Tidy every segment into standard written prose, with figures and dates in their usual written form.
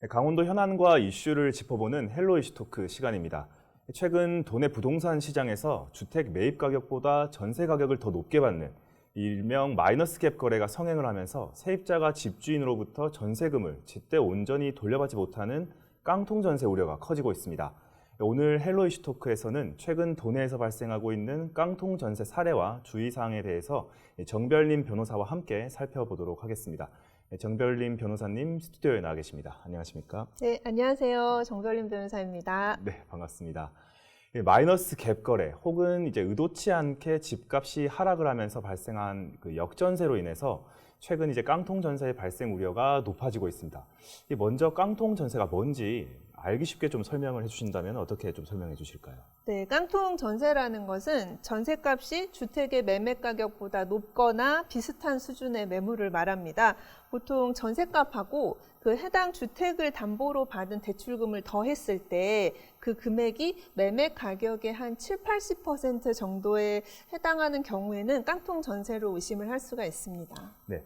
강원도 현안과 이슈를 짚어보는 헬로 이슈 토크 시간입니다. 최근 도내 부동산 시장에서 주택 매입 가격보다 전세 가격을 더 높게 받는 일명 마이너스 갭 거래가 성행을 하면서 세입자가 집주인으로부터 전세금을 제때 온전히 돌려받지 못하는 깡통 전세 우려가 커지고 있습니다. 오늘 헬로 이슈 토크에서는 최근 도내에서 발생하고 있는 깡통 전세 사례와 주의사항에 대해서 정별림 변호사와 함께 살펴보도록 하겠습니다. 정별림 변호사님 스튜디오에 나와 계십니다. 안녕하십니까? 네, 안녕하세요. 정별림 변호사입니다. 네, 반갑습니다. 마이너스 갭 거래 혹은 이제 의도치 않게 집값이 하락을 하면서 발생한 그 역전세로 인해서 최근 이제 깡통 전세의 발생 우려가 높아지고 있습니다. 먼저 깡통 전세가 뭔지 알기 쉽게 좀 설명을 해주신다면 어떻게 좀 설명해 주실까요? 네, 깡통 전세라는 것은 전세값이 주택의 매매 가격보다 높거나 비슷한 수준의 매물을 말합니다. 보통 전세값하고 그 해당 주택을 담보로 받은 대출금을 더했을 때 그 금액이 매매 가격의 한 70~80% 정도에 해당하는 경우에는 깡통 전세로 의심을 할 수가 있습니다. 네,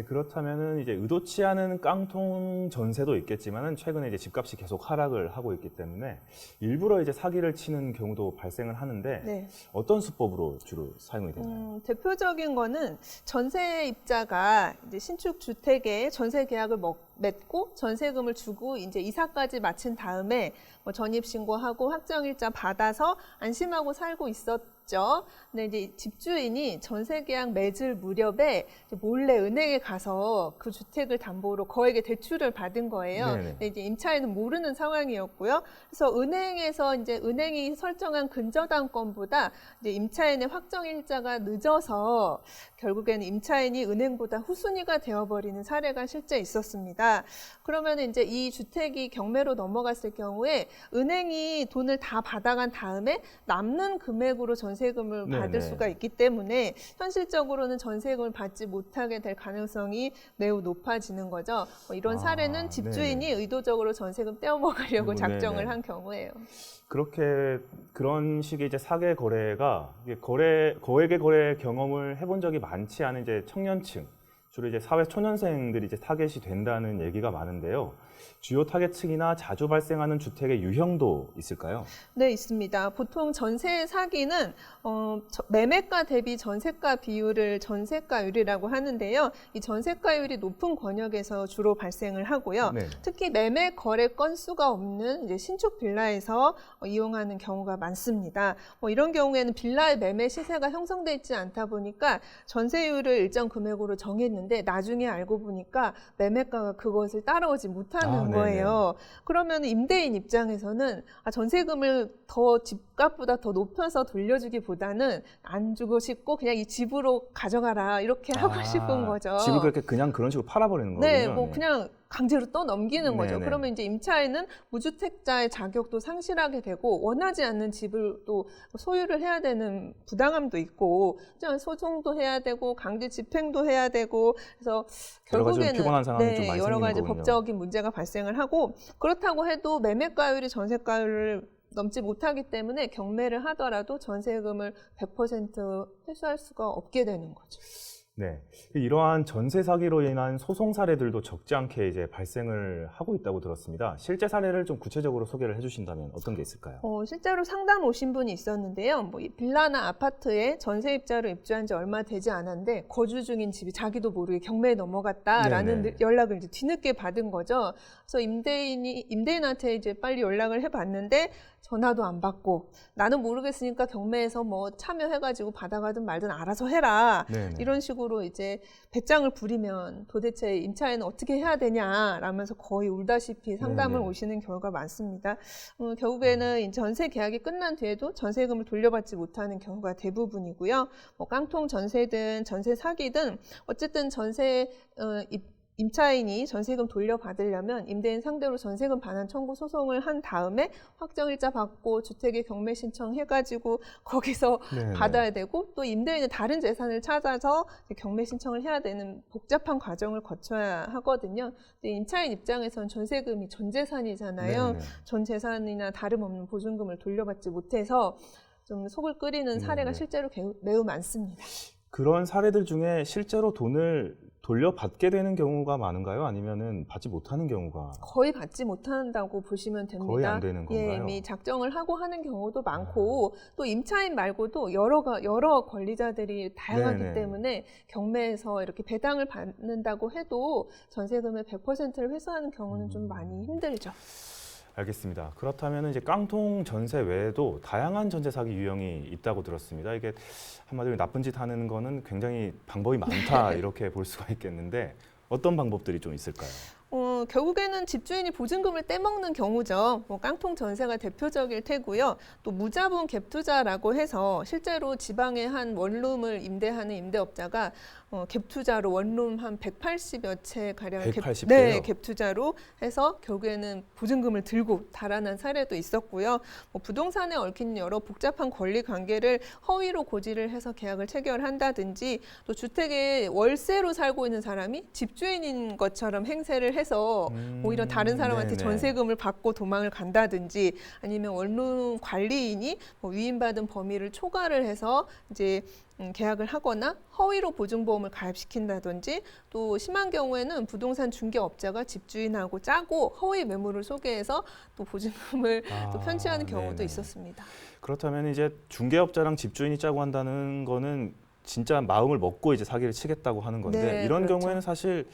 그렇다면은 이제 의도치 않은 깡통 전세도 있겠지만은 최근에 이제 집값이 계속 하락을 하고 있기 때문에 일부러 이제 사기를 치는 경우도 발생을 하는데 네. 어떤 수법으로 주로 사용이 되나요? 대표적인 거는 전세입자가 이제 신축 주택에 전세 계약을 맺고 전세금을 주고 이제 이사까지 마친 다음에 뭐 전입신고하고 확정일자 받아서 안심하고 살고 있었죠. 근데 이제 집주인이 전세계약 맺을 무렵에 몰래 은행에 가서 그 주택을 담보로 거액의 대출을 받은 거예요. 근데 이제 임차인은 모르는 상황이었고요. 그래서 은행에서 이제 은행이 설정한 근저당권보다 이제 임차인의 확정일자가 늦어서 결국에는 임차인이 은행보다 후순위가 되어버리는 사례가 실제 있었습니다. 그러면 이제 이 주택이 경매로 넘어갔을 경우에 은행이 돈을 다 받아간 다음에 남는 금액으로 전세금을 받을 수가 있기 때문에 현실적으로는 전세금을 받지 못하게 될 가능성이 매우 높아지는 거죠. 이런 사례는 집주인이 의도적으로 전세금 떼어먹으려고 작정을 한 경우예요. 그런 식의 이제 사기 거래가 거액의 거래 경험을 해본 적이 많지 않은 이제 청년층, 주로 이제 사회 초년생들이 이제 타겟이 된다는 얘기가 많은데요. 주요 타겟층이나 자주 발생하는 주택의 유형도 있을까요? 네, 있습니다. 보통 전세 사기는 매매가 대비 전세가 비율을 전세가율이라고 하는데요. 이 전세가율이 높은 권역에서 주로 발생을 하고요. 특히 매매 거래 건수가 없는 이제 신축 빌라에서 이용하는 경우가 많습니다. 이런 경우에는 빌라의 매매 시세가 형성돼 있지 않다 보니까 전세율을 일정 금액으로 정했는데 나중에 알고 보니까 매매가가 그것을 따라오지 못하는 거예요. 그러면 임대인 입장에서는 전세금을 더 집값보다 더 높여서 돌려주기보다는 안 주고 싶고 그냥 이 집으로 가져가라 이렇게 하고 싶은 거죠. 집을 그렇게 그냥 그런 식으로 팔아버리는 거군요. 네, 그냥 강제로 또 넘기는 거죠. 그러면 이제 임차인은 무주택자의 자격도 상실하게 되고 원하지 않는 집을 또 소유를 해야 되는 부당함도 있고 소송도 해야 되고 강제 집행도 해야 되고 그래서 결국에는 피곤한 상황이 좀 많이 여러 가지 생기는 거군요. 법적인 문제가 발생을 하고 그렇다고 해도 매매가율이 전세가율을 넘지 못하기 때문에 경매를 하더라도 전세금을 100% 회수할 수가 없게 되는 거죠. 네, 이러한 전세 사기로 인한 소송 사례들도 적지 않게 이제 발생을 하고 있다고 들었습니다. 실제 사례를 좀 구체적으로 소개를 해주신다면 어떤 게 있을까요? 실제로 상담 오신 분이 있었는데요. 빌라나 아파트에 전세입자로 입주한 지 얼마 되지 않았는데 거주 중인 집이 자기도 모르게 경매에 넘어갔다라는 연락을 이제 뒤늦게 받은 거죠. 그래서 임대인한테 이제 빨리 연락을 해봤는데 전화도 안 받고 나는 모르겠으니까 경매에서 뭐 참여해가지고 받아가든 말든 알아서 해라. 이런 식으로 이제 배짱을 부리면 도대체 임차인은 어떻게 해야 되냐라면서 거의 울다시피 상담을 오시는 경우가 많습니다. 결국에는 전세 계약이 끝난 뒤에도 전세금을 돌려받지 못하는 경우가 대부분이고요. 깡통 전세든 전세 사기든 어쨌든 임차인이 전세금 돌려받으려면 임대인 상대로 전세금 반환 청구 소송을 한 다음에 확정일자 받고 주택에 경매 신청해가지고 거기서 받아야 되고 또 임대인은 다른 재산을 찾아서 경매 신청을 해야 되는 복잡한 과정을 거쳐야 하거든요. 근데 임차인 입장에서는 전세금이 전 재산이잖아요. 전 재산이나 다름없는 보증금을 돌려받지 못해서 좀 속을 끓이는 사례가 실제로 매우 많습니다. 그런 사례들 중에 실제로 돌려받게 되는 경우가 많은가요? 아니면은 받지 못하는 경우가 거의 받지 못한다고 보시면 됩니다. 거의 안 되는 건가요? 예, 이미 작정을 하고 하는 경우도 많고 또 임차인 말고도 여러 권리자들이 다양하기 네네. 때문에 경매에서 이렇게 배당을 받는다고 해도 전세금의 100%를 회수하는 경우는 좀 많이 힘들죠. 알겠습니다. 그렇다면 이제 깡통 전세 외에도 다양한 전세 사기 유형이 있다고 들었습니다. 이게 한마디로 나쁜 짓 하는 거는 굉장히 방법이 많다 이렇게 볼 수가 있겠는데 어떤 방법들이 좀 있을까요? 결국에는 집주인이 보증금을 떼먹는 경우죠. 깡통 전세가 대표적일 테고요. 또 무자본 갭 투자라고 해서 실제로 지방의 한 원룸을 임대하는 임대업자가 갭 투자로 원룸 한 180여 채 가량 180 네, 개요? 갭 투자로 해서 결국에는 보증금을 들고 달아난 사례도 있었고요. 부동산에 얽힌 여러 복잡한 권리 관계를 허위로 고지를 해서 계약을 체결한다든지 또 주택에 월세로 살고 있는 사람이 집주인인 것처럼 행세를 해서 오히려 다른 사람한테 네네. 전세금을 받고 도망을 간다든지 아니면 원룸 관리인이 위임받은 범위를 초과를 해서 이제 계약을 하거나 허위로 보증보험을 가입시킨다든지 또 심한 경우에는 부동산 중개업자가 집주인하고 짜고 허위 매물을 소개해서 또 보증금을 또 편취하는 경우도 네네. 있었습니다. 그렇다면 이제 중개업자랑 집주인이 짜고 한다는 거는 진짜 마음을 먹고 이제 사기를 치겠다고 하는 건데 네, 이런 그렇죠. 경우에는 사실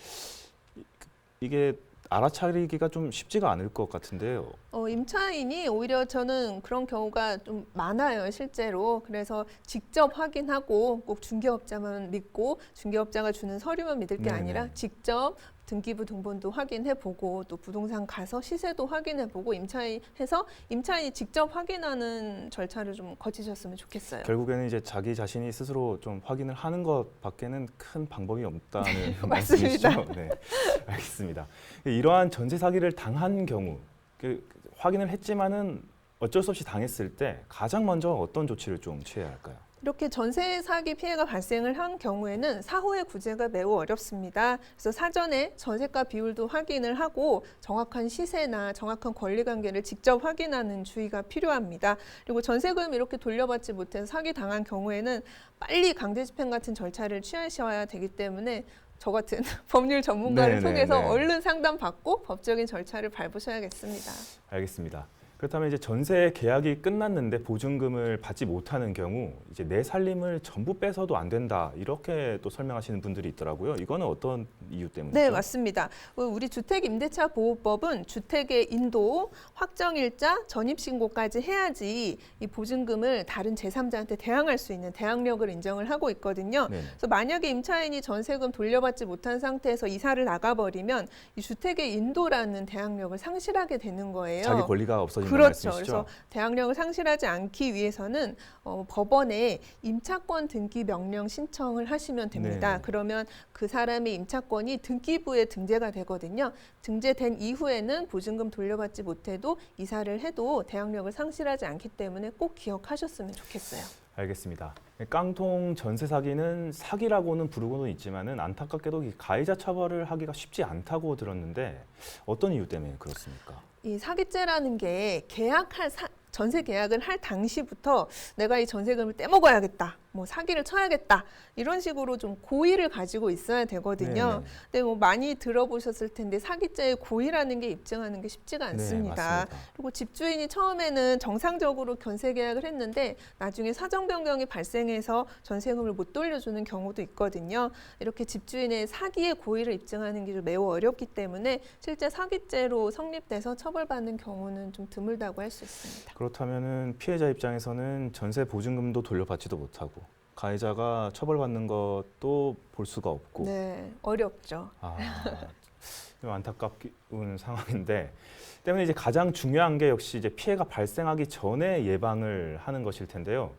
이게 알아차리기가 좀 쉽지가 않을 것 같은데요. 임차인이 오히려 저는 그런 경우가 좀 많아요, 실제로. 그래서 직접 확인하고 꼭 중개업자만 믿고 중개업자가 주는 서류만 믿을 게 네네. 아니라 직접 등기부 등본도 확인해보고 또 부동산 가서 시세도 확인해보고 임차인이 직접 확인하는 절차를 좀 거치셨으면 좋겠어요. 결국에는 이제 자기 자신이 스스로 좀 확인을 하는 것밖에는 큰 방법이 없다는 맞습니다. 말씀이시죠? 네, 알겠습니다. 이러한 전세 사기를 당한 경우, 확인을 했지만은 어쩔 수 없이 당했을 때 가장 먼저 어떤 조치를 좀 취해야 할까요? 이렇게 전세 사기 피해가 발생을 한 경우에는 사후의 구제가 매우 어렵습니다. 그래서 사전에 전세가 비율도 확인을 하고 정확한 시세나 정확한 권리 관계를 직접 확인하는 주의가 필요합니다. 그리고 전세금 이렇게 돌려받지 못해서 사기 당한 경우에는 빨리 강제 집행 같은 절차를 취하셔야 되기 때문에 저 같은 법률 전문가를 네네네. 통해서 얼른 상담 받고 법적인 절차를 밟으셔야겠습니다. 알겠습니다. 그렇다면 이제 전세 계약이 끝났는데 보증금을 받지 못하는 경우 이제 내 살림을 전부 뺏어도 안 된다 이렇게 또 설명하시는 분들이 있더라고요. 이거는 어떤 이유 때문이죠? 네, 맞습니다. 우리 주택임대차보호법은 주택의 인도, 확정일자, 전입신고까지 해야지 이 보증금을 다른 제3자한테 대항할 수 있는 대항력을 인정을 하고 있거든요. 네. 그래서 만약에 임차인이 전세금 돌려받지 못한 상태에서 이사를 나가버리면 이 주택의 인도라는 대항력을 상실하게 되는 거예요. 자기 권리가 없어진다는 그렇죠. 말씀이시죠? 그래서 대항력을 상실하지 않기 위해서는 법원에 임차권 등기 명령 신청을 하시면 됩니다. 네네. 그러면 그 사람의 임차권이 등기부에 등재가 되거든요. 등재된 이후에는 보증금 돌려받지 못해도 이사를 해도 대항력을 상실하지 않기 때문에 꼭 기억하셨으면 좋겠어요. 알겠습니다. 깡통 전세 사기는 사기라고는 부르고는 있지만은 안타깝게도 이 가해자 처벌을 하기가 쉽지 않다고 들었는데 어떤 이유 때문에 그렇습니까? 이 사기죄라는 게 전세 계약을 할 당시부터 내가 이 전세금을 떼먹어야겠다, 사기를 쳐야겠다 이런 식으로 좀 고의를 가지고 있어야 되거든요. 네네. 근데 많이 들어보셨을 텐데 사기죄의 고의라는 게 입증하는 게 쉽지가 않습니다. 네, 맞습니다. 그리고 집주인이 처음에는 정상적으로 전세 계약을 했는데 나중에 사정 변경이 발생해서 전세금을 못 돌려주는 경우도 있거든요. 이렇게 집주인의 사기의 고의를 입증하는 게 좀 매우 어렵기 때문에 실제 사기죄로 성립돼서 처벌받는 경우는 좀 드물다고 할 수 있습니다. 그렇다면은 피해자 입장에서는 전세 보증금도 돌려받지도 못하고 가해자가 처벌받는 것도 볼 수가 없고 네, 어렵죠. 좀 안타까운 상황인데 때문에 이제 가장 중요한 게 역시 이제 피해가 발생하기 전에 예방을 하는 것일 텐데요.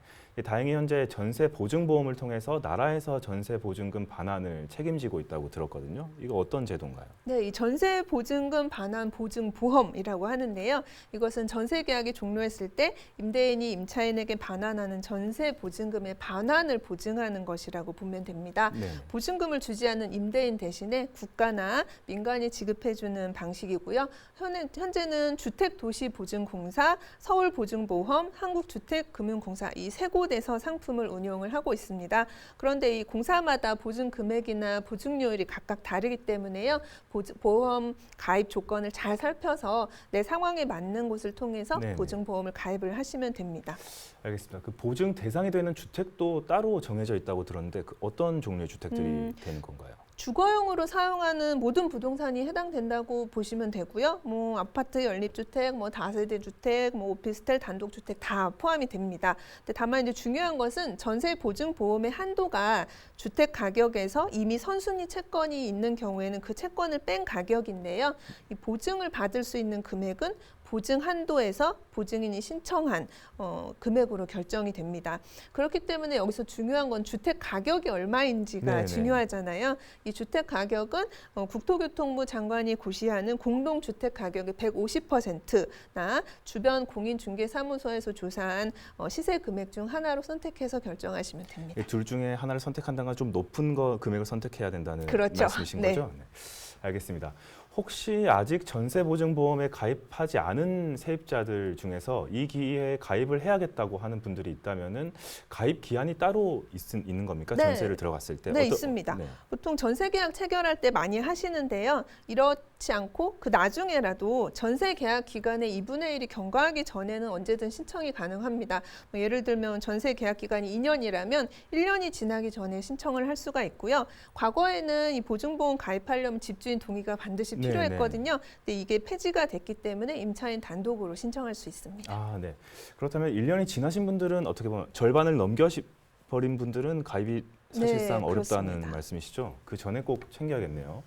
다행히 현재 전세 보증보험을 통해서 나라에서 전세 보증금 반환을 책임지고 있다고 들었거든요. 이거 어떤 제도인가요? 네, 이 전세 보증금 반환 보증 보험이라고 하는데요. 이것은 전세 계약이 종료했을 때 임대인이 임차인에게 반환하는 전세 보증금의 반환을 보증하는 것이라고 보면 됩니다. 네. 보증금을 주지 않는 임대인 대신에 국가나 민간이 지급해주는 방식이고요. 현재는 주택도시보증공사, 서울보증보험, 한국주택금융공사 이 세 곳 한도돼서 상품을 운용을 하고 있습니다. 그런데 이 공사마다 보증 금액이나 보증료율이 각각 다르기 때문에요. 보험 가입 조건을 잘 살펴서 내 상황에 맞는 곳을 통해서 네네. 보증보험을 가입을 하시면 됩니다. 알겠습니다. 그 보증 대상이 되는 주택도 따로 정해져 있다고 들었는데 그 어떤 종류의 주택들이 되는 건가요? 주거용으로 사용하는 모든 부동산이 해당된다고 보시면 되고요. 뭐 아파트, 연립주택, 뭐 다세대 주택, 뭐 오피스텔, 단독주택 다 포함이 됩니다. 근데 다만 이제 중요한 것은 전세 보증 보험의 한도가 주택 가격에서 이미 선순위 채권이 있는 경우에는 그 채권을 뺀 가격인데요. 이 보증을 받을 수 있는 금액은 보증 한도에서 보증인이 신청한 금액으로 결정이 됩니다. 그렇기 때문에 여기서 중요한 건 주택 가격이 얼마인지가 네네. 중요하잖아요. 이 주택 가격은 국토교통부 장관이 고시하는 공동주택 가격의 150%나 주변 공인중개사무소에서 조사한 시세 금액 중 하나로 선택해서 결정하시면 됩니다. 이 둘 중에 하나를 선택한다는 건 좀 높은 금액을 선택해야 된다는 그렇죠. 말씀이신 네. 거죠? 네. 알겠습니다. 혹시 아직 전세보증보험에 가입하지 않은 세입자들 중에서 이 기회에 가입을 해야겠다고 하는 분들이 있다면은 가입 기한이 따로 있는 겁니까? 네. 전세를 들어갔을 때? 네, 있습니다. 네. 보통 전세 계약 체결할 때 많이 하시는데요. 이렇지 않고 그 나중에라도 전세 계약 기간의 2분의 1이 경과하기 전에는 언제든 신청이 가능합니다. 뭐 예를 들면 전세 계약 기간이 2년이라면 1년이 지나기 전에 신청을 할 수가 있고요. 과거에는 이 보증보험 가입하려면 집주인 동의가 반드시 네, 필요했거든요. 근데 이게 폐지가 됐기 때문에 임차인 단독으로 신청할 수 있습니다. 아, 네. 그렇다면 1년이 지나신 분들은 어떻게 보면 절반을 넘겨버린 분들은 가입이 사실상 네, 어렵다는 그렇습니다. 말씀이시죠? 그 전에 꼭 챙겨야겠네요.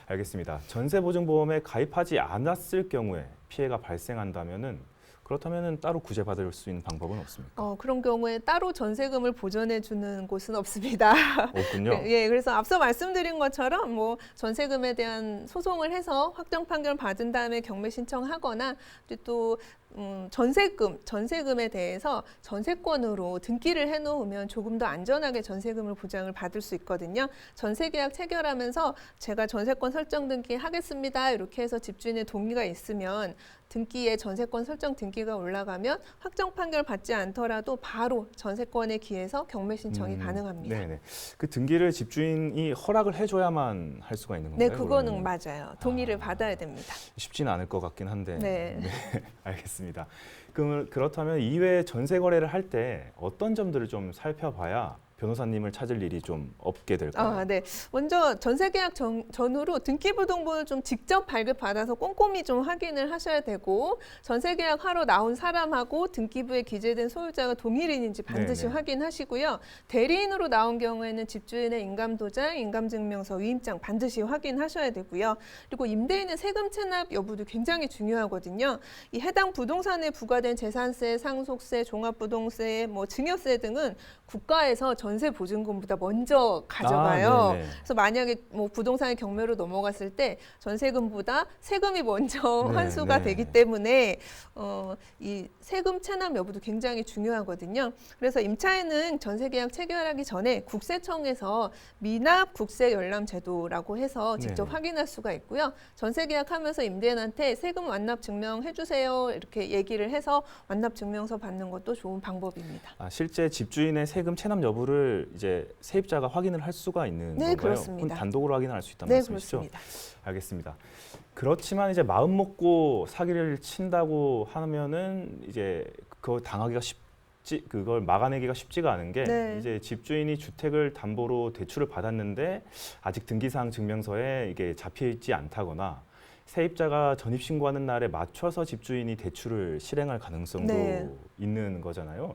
알겠습니다. 전세보증보험에 가입하지 않았을 경우에 피해가 발생한다면은 그렇다면은 따로 구제받을 수 있는 방법은 없습니까? 그런 경우에 따로 전세금을 보전해 주는 곳은 없습니다. 없군요. 예, 그래서 앞서 말씀드린 것처럼 뭐 전세금에 대한 소송을 해서 확정 판결 받은 다음에 경매 신청하거나 또 전세금에 대해서 전세권으로 등기를 해놓으면 조금 더 안전하게 전세금을 보장을 받을 수 있거든요. 전세계약 체결하면서 제가 전세권 설정 등기 하겠습니다. 이렇게 해서 집주인의 동의가 있으면 등기에 전세권 설정 등기가 올라가면 확정 판결 받지 않더라도 바로 전세권에 기해서 경매 신청이 가능합니다. 네네. 그 등기를 집주인이 허락을 해줘야만 할 수가 있는 건가요? 네, 그거는 그러면? 맞아요. 동의를 받아야 됩니다. 쉽지는 않을 것 같긴 한데. 네. 알겠습니다. 그렇다면 이외에 전세 거래를 할 때 어떤 점들을 좀 살펴봐야 변호사님을 찾을 일이 좀 없게 될까요? 네. 먼저 전세계약 전후로 등기부등본을 좀 직접 발급받아서 꼼꼼히 좀 확인을 하셔야 되고 전세계약 하러 나온 사람하고 등기부에 기재된 소유자가 동일인인지 반드시 네네. 확인하시고요. 대리인으로 나온 경우에는 집주인의 인감도장, 인감증명서, 위임장 반드시 확인하셔야 되고요. 그리고 임대인의 세금 체납 여부도 굉장히 중요하거든요. 이 해당 부동산에 부과된 재산세, 상속세, 종합부동세, 뭐 증여세 등은 국가에서 전세 보증금보다 먼저 가져가요. 네네. 그래서 만약에 뭐 부동산의 경매로 넘어갔을 때 전세금보다 세금이 먼저 네, 환수가 네. 되기 때문에 이 세금 체납 여부도 굉장히 중요하거든요. 그래서 임차인은 전세계약 체결하기 전에 국세청에서 미납 국세 열람 제도라고 해서 직접 네. 확인할 수가 있고요. 전세계약하면서 임대인한테 세금 완납 증명해 주세요 이렇게 얘기를 해서 완납 증명서 받는 것도 좋은 방법입니다. 실제 집주인의 세금 체납 여부를 이제 세입자가 확인을 할 수가 있는 네, 건가요? 그렇습니다. 그건 단독으로 확인할 수 있다는 네, 말씀이시죠? 그렇습니다. 알겠습니다. 그렇지만 이제 마음 먹고 사기를 친다고 하면은 이제 그거 당하기가 그걸 막아내기가 쉽지가 않은 게 네. 이제 집주인이 주택을 담보로 대출을 받았는데 아직 등기사항 증명서에 이게 잡혀 있지 않다거나 세입자가 전입신고하는 날에 맞춰서 집주인이 대출을 실행할 가능성도 네. 있는 거잖아요.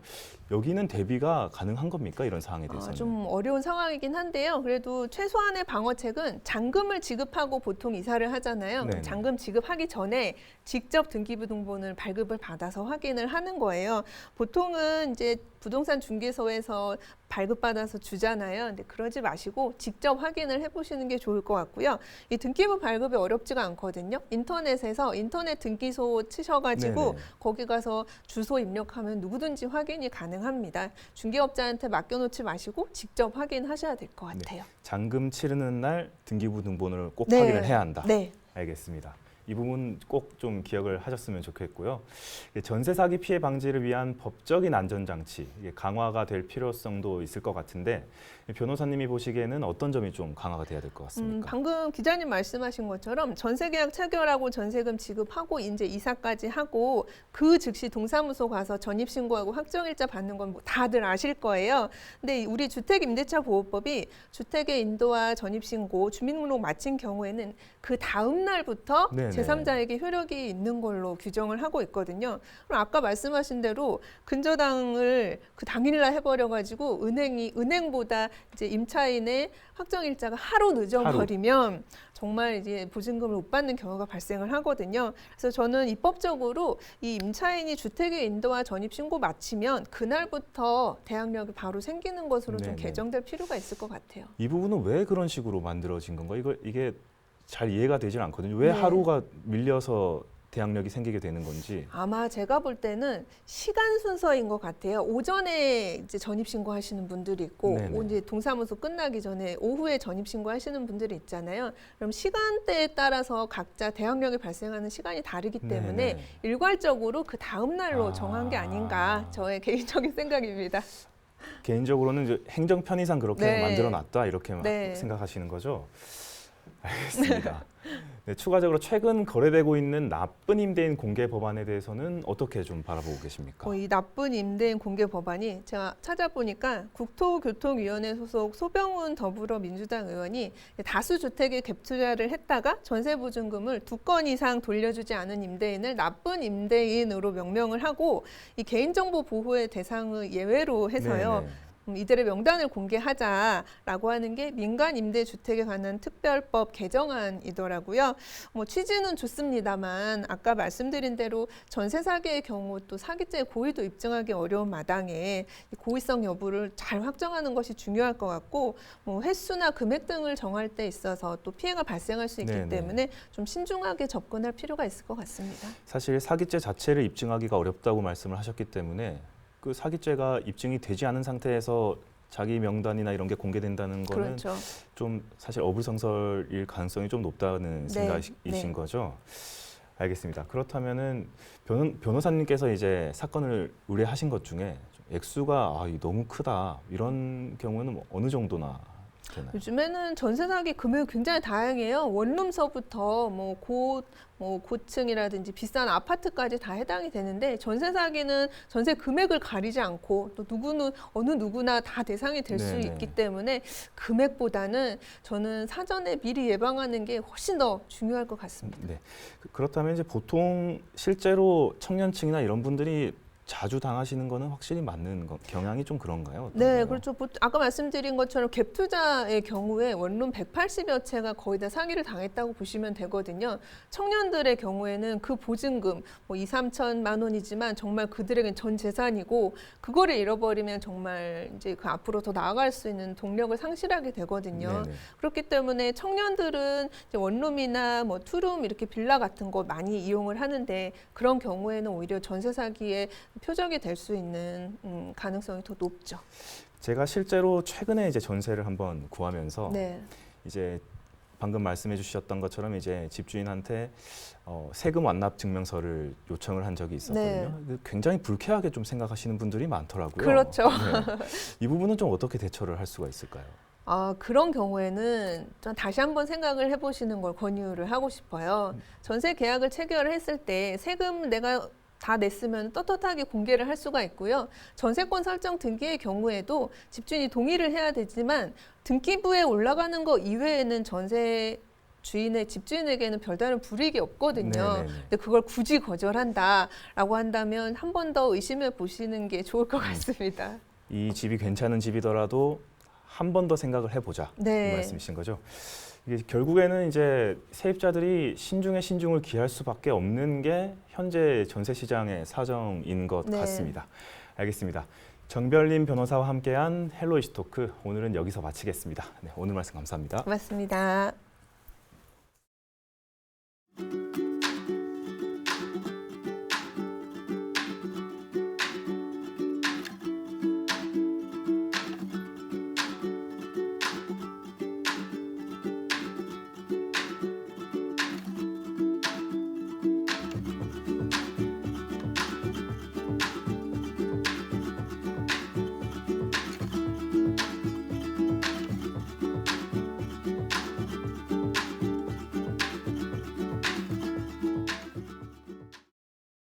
여기는 대비가 가능한 겁니까? 이런 상황에 대해서는. 좀 어려운 상황이긴 한데요. 그래도 최소한의 방어책은 잔금을 지급하고 보통 이사를 하잖아요. 네네. 그럼 잔금 지급하기 전에 직접 등기부등본을 발급을 받아서 확인을 하는 거예요. 보통은 이제 부동산 중개소에서 발급받아서 주잖아요. 근데 그러지 마시고 직접 확인을 해보시는 게 좋을 것 같고요. 이 등기부 발급이 어렵지가 않거든요. 인터넷에서 인터넷 등기소 치셔가지고 네네. 거기 가서 주소 입력하면 누구든지 확인이 가능합니다. 중개업자한테 맡겨놓지 마시고 직접 확인하셔야 될 것 같아요. 잔금 치르는 날 등기부 등본을 꼭 네. 확인을 해야 한다. 네. 알겠습니다. 이 부분 꼭 좀 기억을 하셨으면 좋겠고요. 전세 사기 피해 방지를 위한 법적인 안전장치 이게 강화가 될 필요성도 있을 것 같은데 변호사님이 보시기에는 어떤 점이 좀 강화가 돼야 될 것 같습니까? 방금 기자님 말씀하신 것처럼 전세 계약 체결하고 전세금 지급하고 이제 이사까지 하고 그 즉시 동사무소 가서 전입 신고하고 확정일자 받는 건 뭐 다들 아실 거예요. 근데 우리 주택임대차 보호법이 주택의 인도와 전입 신고, 주민등록 마친 경우에는 그 다음 날부터 네네. 제3자에게 효력이 있는 걸로 규정을 하고 있거든요. 그럼 아까 말씀하신 대로 근저당을 그 당일날 해버려가지고 은행보다 이제 임차인의 확정일자가 하루 늦어버리면 정말 이제 보증금을 못 받는 경우가 발생을 하거든요. 그래서 저는 입법적으로 이 임차인이 주택의 인도와 전입 신고 마치면 그날부터 대항력이 바로 생기는 것으로 좀 네네. 개정될 필요가 있을 것 같아요. 이 부분은 왜 그런 식으로 만들어진 건가요? 이게 잘 이해가 되질 않거든요. 왜 네. 하루가 밀려서 대항력이 생기게 되는 건지. 아마 제가 볼 때는 시간 순서인 것 같아요. 오전에 이제 전입 신고하시는 분들이 있고, 네네. 이제 동사무소 끝나기 전에 오후에 전입 신고하시는 분들이 있잖아요. 그럼 시간대에 따라서 각자 대항력이 발생하는 시간이 다르기 때문에 네네. 일괄적으로 그 다음 날로 아. 정한 게 아닌가 저의 개인적인 생각입니다. 개인적으로는 이제 행정 편의상 그렇게 네. 만들어놨다 이렇게 네. 생각하시는 거죠? 알겠습니다. 네, 추가적으로 최근 거래되고 있는 나쁜 임대인 공개 법안에 대해서는 어떻게 좀 바라보고 계십니까? 이 나쁜 임대인 공개 법안이 제가 찾아보니까 국토교통위원회 소속 소병훈 더불어민주당 의원이 다수 주택에 갭 투자를 했다가 전세 보증금을 2건 이상 돌려주지 않은 임대인을 나쁜 임대인으로 명명을 하고 이 개인정보 보호의 대상을 예외로 해서요. 네네. 이들의 명단을 공개하자라고 하는 게 민간 임대주택에 관한 특별법 개정안이더라고요. 뭐 취지는 좋습니다만 아까 말씀드린 대로 전세 사기의 경우 또 사기죄의 고의도 입증하기 어려운 마당에 고의성 여부를 잘 확정하는 것이 중요할 것 같고 뭐 횟수나 금액 등을 정할 때 있어서 또 피해가 발생할 수 있기 네네. 때문에 좀 신중하게 접근할 필요가 있을 것 같습니다. 사실 사기죄 자체를 입증하기가 어렵다고 말씀을 하셨기 때문에 그 사기죄가 입증이 되지 않은 상태에서 자기 명단이나 이런 게 공개된다는 거는 그렇죠. 좀 사실 어불성설일 가능성이 좀 높다는 네, 생각이신 네. 거죠? 알겠습니다. 그렇다면은 변호사님께서 이제 사건을 의뢰하신 것 중에 좀 액수가 너무 크다 이런 경우는 뭐 어느 정도나 되나요? 요즘에는 전세 사기 금액이 굉장히 다양해요. 원룸서부터 고층이라든지 비싼 아파트까지 다 해당이 되는데 전세 사기는 전세 금액을 가리지 않고 또 어느 누구나 다 대상이 될 수 네네. 있기 때문에 금액보다는 저는 사전에 미리 예방하는 게 훨씬 더 중요할 것 같습니다. 네. 그렇다면 이제 보통 실제로 청년층이나 이런 분들이 자주 당하시는 거는 확실히 맞는 경향이 좀 그런가요? 네, 어떤가요? 그렇죠. 아까 말씀드린 것처럼 갭 투자의 경우에 원룸 180여 채가 거의 다 사기를 당했다고 보시면 되거든요. 청년들의 경우에는 그 보증금 2, 3천만 원이지만 정말 그들에겐 전 재산이고 그거를 잃어버리면 정말 이제 그 앞으로 더 나아갈 수 있는 동력을 상실하게 되거든요. 네네. 그렇기 때문에 청년들은 이제 원룸이나 투룸 이렇게 빌라 같은 거 많이 이용을 하는데 그런 경우에는 오히려 전세 사기에 표적이 될 수 있는 가능성이 더 높죠. 제가 실제로 최근에 이제 전세를 한번 구하면서 네. 이제 방금 말씀해 주셨던 것처럼 이제 집주인한테 세금 완납 증명서를 요청을 한 적이 있었거든요. 굉장히 불쾌하게 좀 생각하시는 분들이 많더라고요. 그렇죠. 네. 이 부분은 좀 어떻게 대처를 할 수가 있을까요? 그런 경우에는 좀 다시 한번 생각을 해보시는 걸 권유를 하고 싶어요. 전세 계약을 체결을 했을 때 세금 내가 다 냈으면 떳떳하게 공개를 할 수가 있고요. 전세권 설정 등기의 경우에도 집주인이 동의를 해야 되지만 등기부에 올라가는 거 이외에는 전세 주인의 집주인에게는 별다른 불이익이 없거든요. 네네네. 근데 그걸 굳이 거절한다라고 한다면 한 번 더 의심해 보시는 게 좋을 것 같습니다. 이 집이 괜찮은 집이더라도 한 번 더 생각을 해보자. 네. 이 말씀이신 거죠. 이게 결국에는 이제 세입자들이 신중에 신중을 기할 수밖에 없는 게 현재 전세 시장의 사정인 것 네. 같습니다. 알겠습니다. 정별림 변호사와 함께한 헬로 이슈 토크 오늘은 여기서 마치겠습니다. 네, 오늘 말씀 감사합니다. 고맙습니다.